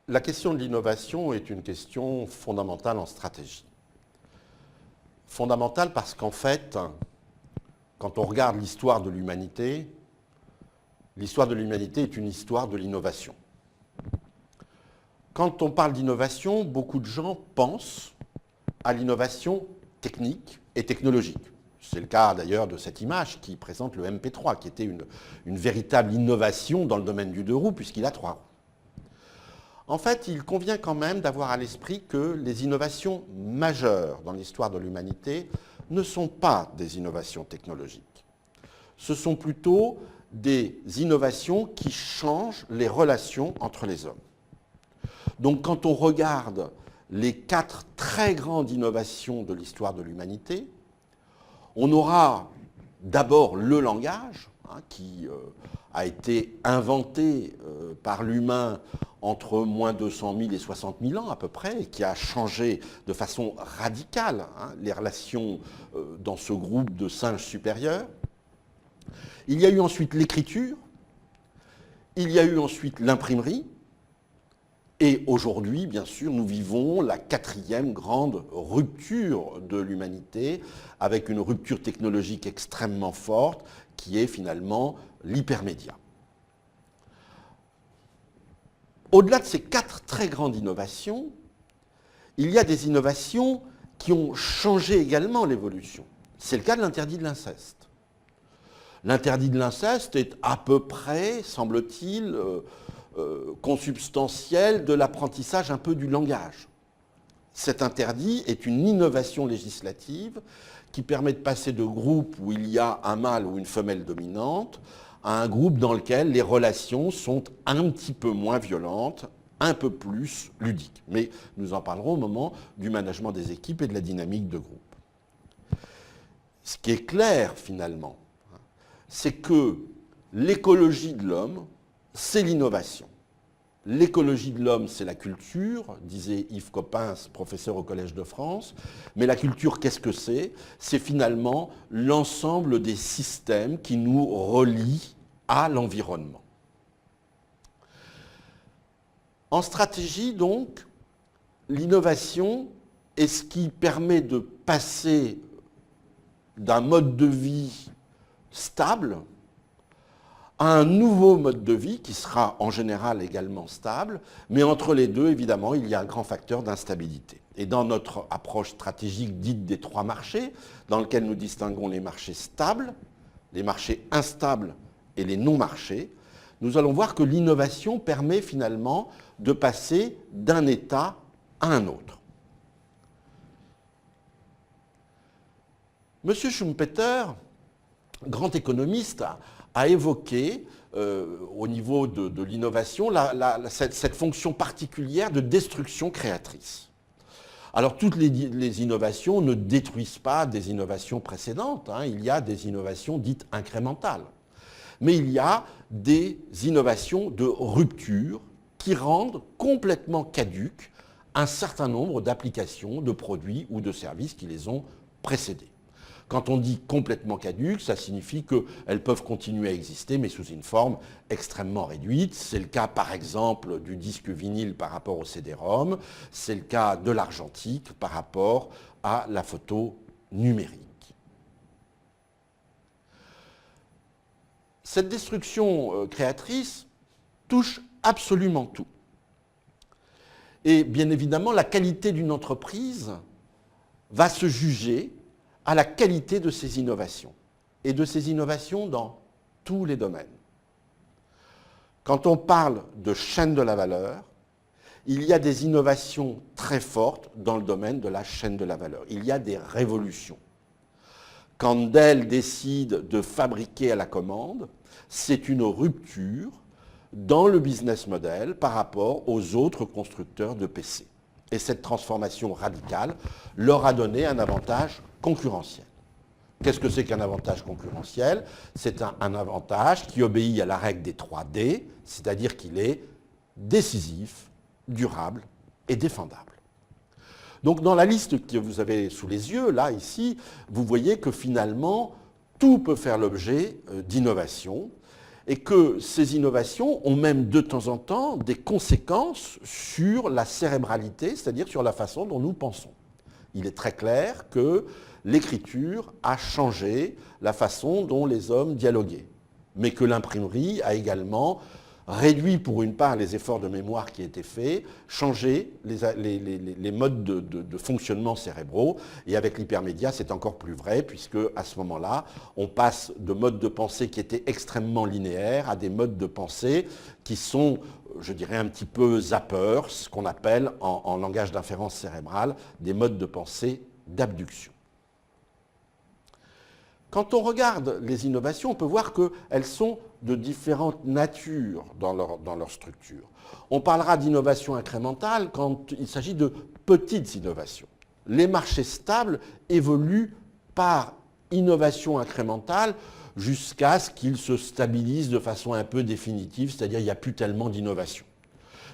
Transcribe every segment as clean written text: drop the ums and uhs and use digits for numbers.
La question de l'innovation est une question fondamentale en stratégie. Fondamentale parce qu'en fait, quand on regarde l'histoire de l'humanité est une histoire de l'innovation. Quand on parle d'innovation, beaucoup de gens pensent à l'innovation technique et technologique. C'est le cas d'ailleurs de cette image qui présente le MP3, qui était une véritable innovation dans le domaine du deux roues, puisqu'il a 3 roues. En fait, il convient quand même d'avoir à l'esprit que les innovations majeures dans l'histoire de l'humanité ne sont pas des innovations technologiques. Ce sont plutôt des innovations qui changent les relations entre les hommes. Donc quand on regarde les 4 très grandes innovations de l'histoire de l'humanité, on aura d'abord le langage, qui a été inventé par l'humain entre moins 200 000 et 60 000 ans à peu près, et qui a changé de façon radicale les relations dans ce groupe de singes supérieurs. Il y a eu ensuite l'écriture, il y a eu ensuite l'imprimerie, et aujourd'hui, bien sûr, nous vivons la 4e grande rupture de l'humanité, avec une rupture technologique extrêmement forte, qui est finalement l'hypermédia. Au-delà de ces 4 très grandes innovations, il y a des innovations qui ont changé également l'évolution. C'est le cas de l'interdit de l'inceste. L'interdit de l'inceste est à peu près, semble-t-il, consubstantiel de l'apprentissage un peu du langage. Cet interdit est une innovation législative qui permet de passer de groupes où il y a un mâle ou une femelle dominante à un groupe dans lequel les relations sont un petit peu moins violentes, un peu plus ludiques. Mais nous en parlerons au moment du management des équipes et de la dynamique de groupe. Ce qui est clair finalement, c'est que l'écologie de l'homme, c'est l'innovation. L'écologie de l'homme, c'est la culture, disait Yves Coppens, professeur au Collège de France. Mais la culture, qu'est-ce que c'est? C'est finalement l'ensemble des systèmes qui nous relient à l'environnement. En stratégie, donc, l'innovation est ce qui permet de passer d'un mode de vie stable à un nouveau mode de vie qui sera en général également stable, mais entre les deux, évidemment, il y a un grand facteur d'instabilité. Et dans notre approche stratégique dite des 3 marchés, dans lequel nous distinguons les marchés stables, les marchés instables et les non-marchés, nous allons voir que l'innovation permet finalement de passer d'un état à un autre. M. Schumpeter, grand économiste, a évoqué, au niveau de l'innovation, cette fonction particulière de destruction créatrice. Alors, toutes les innovations ne détruisent pas des innovations précédentes. Il y a des innovations dites incrémentales. Mais il y a des innovations de rupture qui rendent complètement caduques un certain nombre d'applications, de produits ou de services qui les ont précédés. Quand on dit complètement caduques, ça signifie qu'elles peuvent continuer à exister, mais sous une forme extrêmement réduite. C'est le cas, par exemple, du disque vinyle par rapport au CD-ROM. C'est le cas de l'argentique par rapport à la photo numérique. Cette destruction créatrice touche absolument tout. Et bien évidemment, la qualité d'une entreprise va se juger à la qualité de ces innovations, et de ces innovations dans tous les domaines. Quand on parle de chaîne de la valeur, il y a des innovations très fortes dans le domaine de la chaîne de la valeur. Il y a des révolutions. Quand Dell décide de fabriquer à la commande, c'est une rupture dans le business model par rapport aux autres constructeurs de PC. Et cette transformation radicale leur a donné un avantage concurrentiel. Qu'est-ce que c'est qu'un avantage concurrentiel? C'est un avantage qui obéit à la règle des 3D, c'est-à-dire qu'il est décisif, durable et défendable. Donc dans la liste que vous avez sous les yeux, là, ici, vous voyez que finalement, tout peut faire l'objet d'innovation. et que ces innovations ont même de temps en temps des conséquences sur la cérébralité, c'est-à-dire sur la façon dont nous pensons. Il est très clair que l'écriture a changé la façon dont les hommes dialoguaient, mais que l'imprimerie a également réduit pour une part les efforts de mémoire qui étaient faits, changé les modes de fonctionnement cérébraux. Et avec l'hypermédia, c'est encore plus vrai, puisque à ce moment-là, on passe de modes de pensée qui étaient extrêmement linéaires à des modes de pensée qui sont, je dirais, un petit peu zappeurs, ce qu'on appelle en langage d'inférence cérébrale, des modes de pensée d'abduction. Quand on regarde les innovations, on peut voir qu'elles sont de différentes natures dans leur structure. On parlera d'innovation incrémentale quand il s'agit de petites innovations. Les marchés stables évoluent par innovation incrémentale jusqu'à ce qu'ils se stabilisent de façon un peu définitive, c'est-à-dire qu'il n'y a plus tellement d'innovation.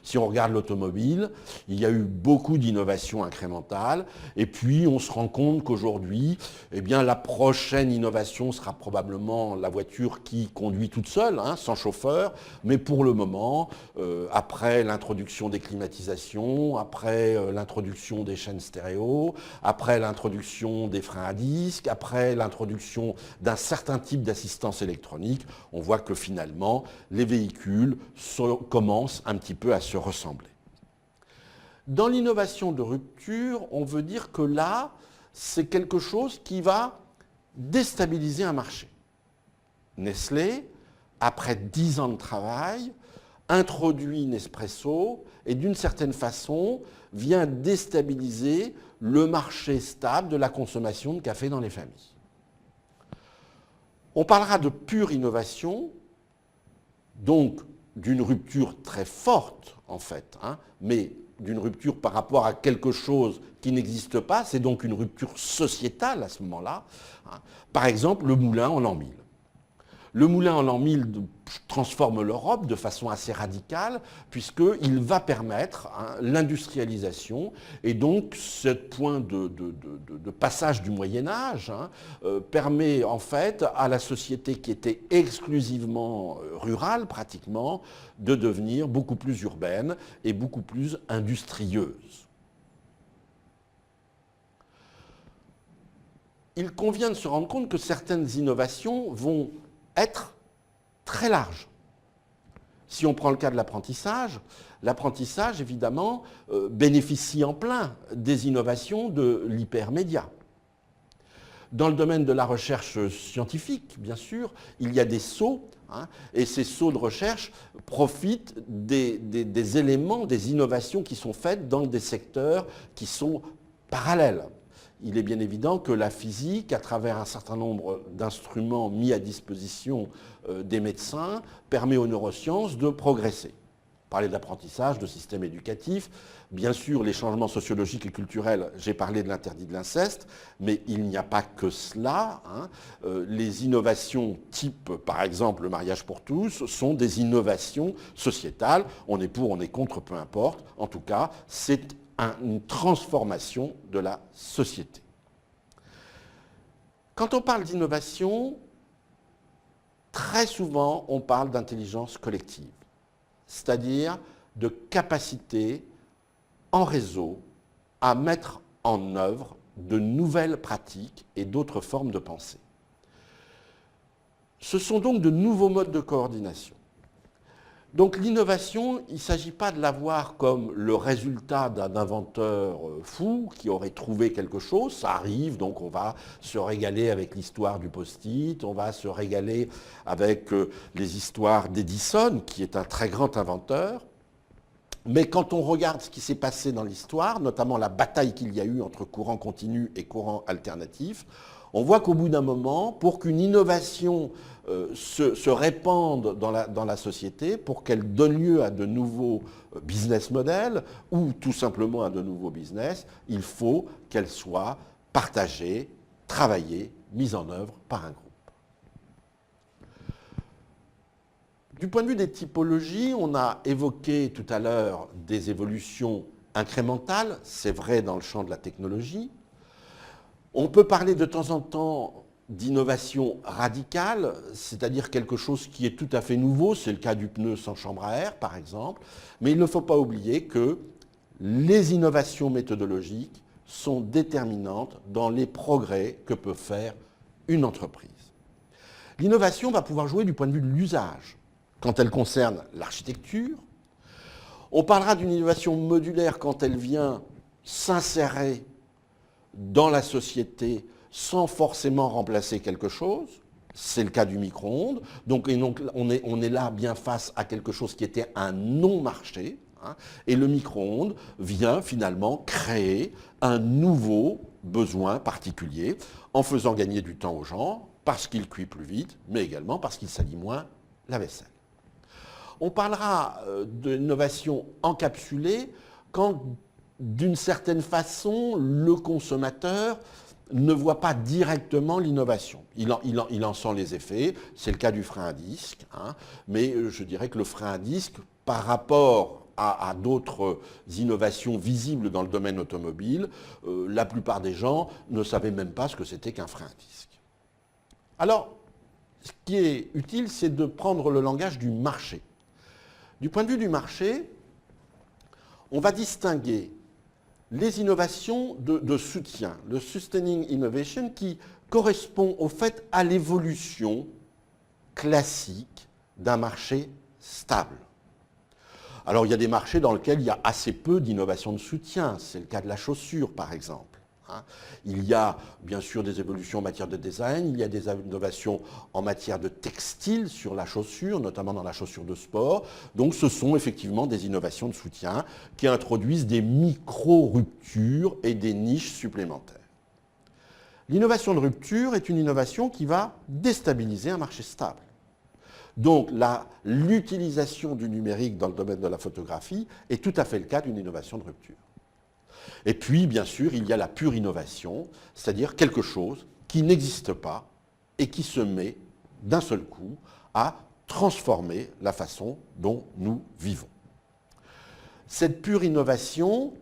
Si on regarde l'automobile, il y a eu beaucoup d'innovations incrémentales, et puis on se rend compte qu'aujourd'hui, eh bien, la prochaine innovation sera probablement la voiture qui conduit toute seule, sans chauffeur, mais pour le moment, après l'introduction des climatisations, après l'introduction des chaînes stéréo, après l'introduction des freins à disque, après l'introduction d'un certain type d'assistance électronique, on voit que finalement, les véhicules commencent un petit peu à se ressembler. Dans l'innovation de rupture, on veut dire que là, c'est quelque chose qui va déstabiliser un marché. Nestlé, après 10 ans de travail, introduit Nespresso et d'une certaine façon vient déstabiliser le marché stable de la consommation de café dans les familles. On parlera de pure innovation, donc d'une rupture très forte en fait, mais d'une rupture par rapport à quelque chose qui n'existe pas, c'est donc une rupture sociétale à ce moment-là. Par exemple, le moulin en l'an 1000. Le moulin en l'an 1000 transforme l'Europe de façon assez radicale puisqu'il va permettre l'industrialisation et donc ce point de passage du Moyen-Âge permet en fait à la société qui était exclusivement rurale pratiquement de devenir beaucoup plus urbaine et beaucoup plus industrieuse. Il convient de se rendre compte que certaines innovations vont être très large. Si on prend le cas de l'apprentissage, l'apprentissage, évidemment, bénéficie en plein des innovations de l'hypermédia. Dans le domaine de la recherche scientifique, bien sûr, il y a des sauts, et ces sauts de recherche profitent des éléments, des innovations qui sont faites dans des secteurs qui sont parallèles. Il est bien évident que la physique, à travers un certain nombre d'instruments mis à disposition des médecins, permet aux neurosciences de progresser. Parler d'apprentissage, de système éducatif, bien sûr les changements sociologiques et culturels, j'ai parlé de l'interdit de l'inceste, mais il n'y a pas que cela. Les innovations type, par exemple, le mariage pour tous, sont des innovations sociétales. On est pour, on est contre, peu importe. En tout cas, c'est une transformation de la société. Quand on parle d'innovation, très souvent on parle d'intelligence collective, c'est-à-dire de capacité en réseau à mettre en œuvre de nouvelles pratiques et d'autres formes de pensée. Ce sont donc de nouveaux modes de coordination. Donc l'innovation, il ne s'agit pas de la voir comme le résultat d'un inventeur fou qui aurait trouvé quelque chose. Ça arrive, donc on va se régaler avec l'histoire du post-it, on va se régaler avec les histoires d'Edison, qui est un très grand inventeur. Mais quand on regarde ce qui s'est passé dans l'histoire, notamment la bataille qu'il y a eu entre courant continu et courant alternatif, on voit qu'au bout d'un moment, pour qu'une innovation se répande dans la société, pour qu'elle donne lieu à de nouveaux business models ou tout simplement à de nouveaux business, il faut qu'elle soit partagée, travaillée, mise en œuvre par un groupe. Du point de vue des typologies, on a évoqué tout à l'heure des évolutions incrémentales, c'est vrai dans le champ de la technologie. On peut parler de temps en temps d'innovation radicale, c'est-à-dire quelque chose qui est tout à fait nouveau, c'est le cas du pneu sans chambre à air par exemple, mais il ne faut pas oublier que les innovations méthodologiques sont déterminantes dans les progrès que peut faire une entreprise. L'innovation va pouvoir jouer du point de vue de l'usage, quand elle concerne l'architecture. On parlera d'une innovation modulaire quand elle vient s'insérer dans la société sans forcément remplacer quelque chose. C'est le cas du micro-ondes. Donc on est là bien face à quelque chose qui était un non-marché. Hein, et le micro-ondes vient finalement créer un nouveau besoin particulier en faisant gagner du temps aux gens, parce qu'il cuit plus vite, mais également parce qu'il salit moins la vaisselle. On parlera d'innovation encapsulée quand, d'une certaine façon, le consommateur ne voit pas directement l'innovation. Il en sent les effets, c'est le cas du frein à disque, hein, mais je dirais que le frein à disque, par rapport à d'autres innovations visibles dans le domaine automobile, la plupart des gens ne savaient même pas ce que c'était qu'un frein à disque. Alors, ce qui est utile, c'est de prendre le langage du marché. Du point de vue du marché, on va distinguer les innovations de soutien, le sustaining innovation, qui correspond au fait à l'évolution classique d'un marché stable. Alors il y a des marchés dans lesquels il y a assez peu d'innovation de soutien, c'est le cas de la chaussure par exemple. Il y a bien sûr des évolutions en matière de design, il y a des innovations en matière de textile sur la chaussure, notamment dans la chaussure de sport. Donc ce sont effectivement des innovations de soutien qui introduisent des micro-ruptures et des niches supplémentaires. L'innovation de rupture est une innovation qui va déstabiliser un marché stable. Donc l'utilisation du numérique dans le domaine de la photographie est tout à fait le cas d'une innovation de rupture. Et puis, bien sûr, il y a la pure innovation, c'est-à-dire quelque chose qui n'existe pas et qui se met d'un seul coup à transformer la façon dont nous vivons. Cette pure innovation,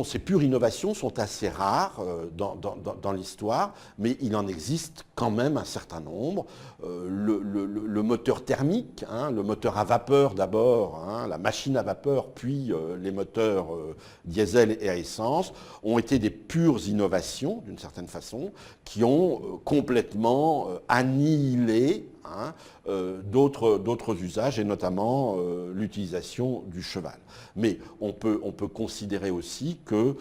ces pures innovations sont assez rares dans l'histoire, mais il en existe quand même un certain nombre. Le moteur thermique, le moteur à vapeur d'abord, la machine à vapeur, puis les moteurs diesel et à essence, ont été des pures innovations, d'une certaine façon, qui ont complètement annihilé d'autres usages, et notamment l'utilisation du cheval. Mais on peut considérer aussi que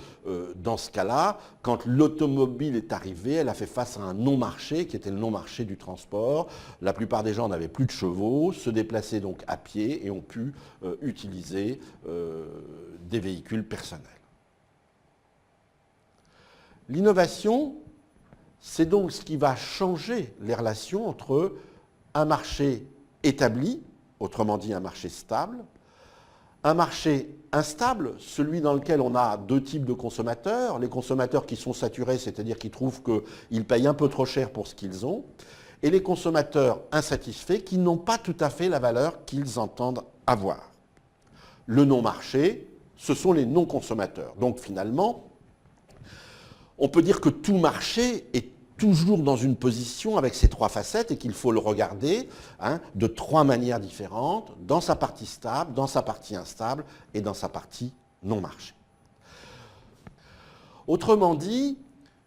dans ce cas-là, quand l'automobile est arrivée, elle a fait face à un non-marché qui était le non-marché du transport. La plupart des gens n'avaient plus de chevaux, se déplaçaient donc à pied et ont pu utiliser des véhicules personnels. L'innovation, c'est donc ce qui va changer les relations entre un marché établi, autrement dit un marché stable, un marché instable, celui dans lequel on a deux types de consommateurs, les consommateurs qui sont saturés, c'est-à-dire qui trouvent qu'ils payent un peu trop cher pour ce qu'ils ont, et les consommateurs insatisfaits qui n'ont pas tout à fait la valeur qu'ils entendent avoir. Le non-marché, ce sont les non-consommateurs. Donc finalement, on peut dire que tout marché est toujours dans une position avec ces trois facettes et qu'il faut le regarder de trois manières différentes, dans sa partie stable, dans sa partie instable et dans sa partie non-marché. Autrement dit,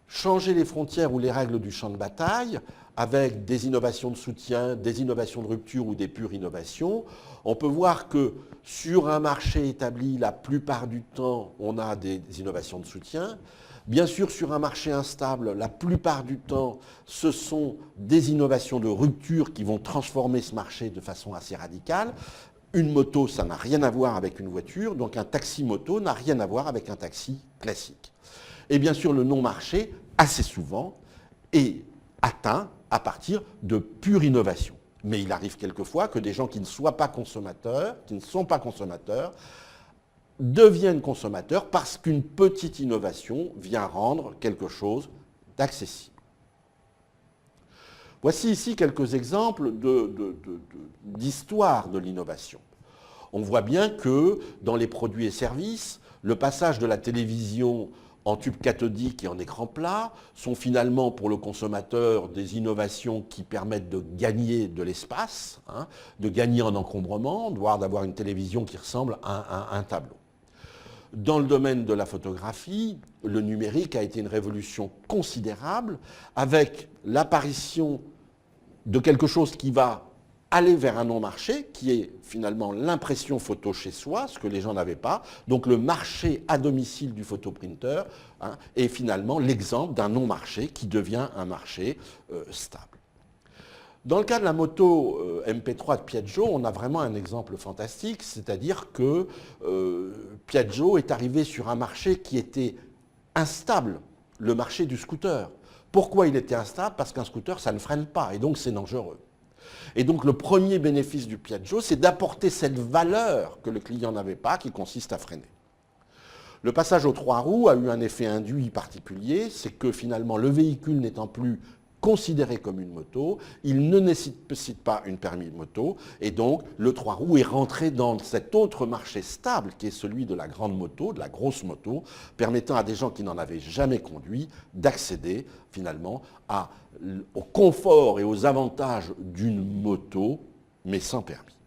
changer les frontières ou les règles du champ de bataille avec des innovations de soutien, des innovations de rupture ou des pures innovations, on peut voir que sur un marché établi, la plupart du temps, on a des innovations de soutien. Bien sûr, sur un marché instable, la plupart du temps, ce sont des innovations de rupture qui vont transformer ce marché de façon assez radicale. Une moto, ça n'a rien à voir avec une voiture, donc un taxi-moto n'a rien à voir avec un taxi classique. Et bien sûr, le non-marché, assez souvent, est atteint à partir de pure innovation. Mais il arrive quelquefois que des gens qui ne sont pas consommateurs, deviennent consommateurs parce qu'une petite innovation vient rendre quelque chose d'accessible. Voici ici quelques exemples d'histoire de l'innovation. On voit bien que dans les produits et services, le passage de la télévision en tube cathodique et en écran plat, sont finalement pour le consommateur des innovations qui permettent de gagner de l'espace, hein, de gagner en encombrement, voire d'avoir une télévision qui ressemble à un tableau. Dans le domaine de la photographie, le numérique a été une révolution considérable avec l'apparition de quelque chose qui va aller vers un non-marché, qui est finalement l'impression photo chez soi, ce que les gens n'avaient pas. Donc le marché à domicile du photoprinter, hein, est finalement l'exemple d'un non-marché qui devient un marché stable. Dans le cas de la moto MP3 de Piaggio, on a vraiment un exemple fantastique, c'est-à-dire que Piaggio est arrivé sur un marché qui était instable, le marché du scooter. Pourquoi il était instable? Parce qu'un scooter, ça ne freine pas, et donc c'est dangereux. Et donc le premier bénéfice du Piaggio, c'est d'apporter cette valeur que le client n'avait pas, qui consiste à freiner. Le passage aux 3 roues a eu un effet induit particulier, c'est que finalement le véhicule n'étant plus considéré comme une moto, il ne nécessite pas une permis de moto, et donc le 3 roues est rentré dans cet autre marché stable qui est celui de la grande moto, de la grosse moto, permettant à des gens qui n'en avaient jamais conduit d'accéder finalement au confort et aux avantages d'une moto, mais sans permis.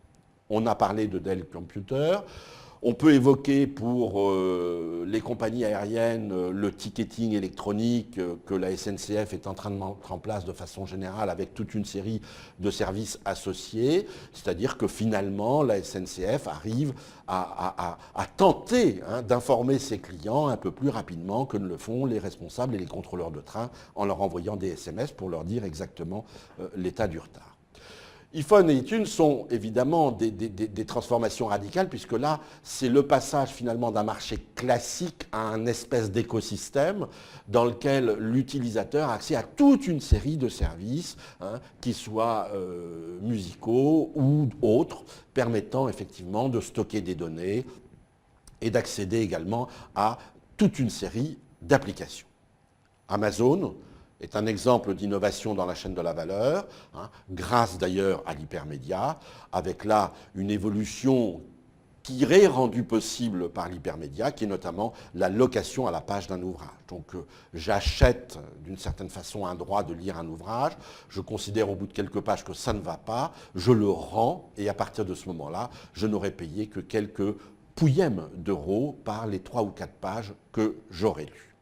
On a parlé de Dell Computer. On peut évoquer pour les compagnies aériennes le ticketing électronique que la SNCF est en train de mettre en place de façon générale avec toute une série de services associés. C'est-à-dire que finalement, la SNCF arrive à tenter, hein, d'informer ses clients un peu plus rapidement que ne le font les responsables et les contrôleurs de train en leur envoyant des SMS pour leur dire exactement l'état du retard. iPhone et iTunes sont évidemment des transformations radicales, puisque là, c'est le passage finalement d'un marché classique à un espèce d'écosystème dans lequel l'utilisateur a accès à toute une série de services, hein, qui soient musicaux ou autres, permettant effectivement de stocker des données et d'accéder également à toute une série d'applications. Amazon est un exemple d'innovation dans la chaîne de la valeur, hein, grâce d'ailleurs à l'hypermédia, avec là une évolution qui est rendue possible par l'hypermédia, qui est notamment la location à la page d'un ouvrage. Donc j'achète d'une certaine façon un droit de lire un ouvrage, je considère au bout de quelques pages que ça ne va pas, je le rends, et à partir de ce moment-là, je n'aurai payé que quelques pouillèmes d'euros par les 3 ou 4 pages que j'aurais lues.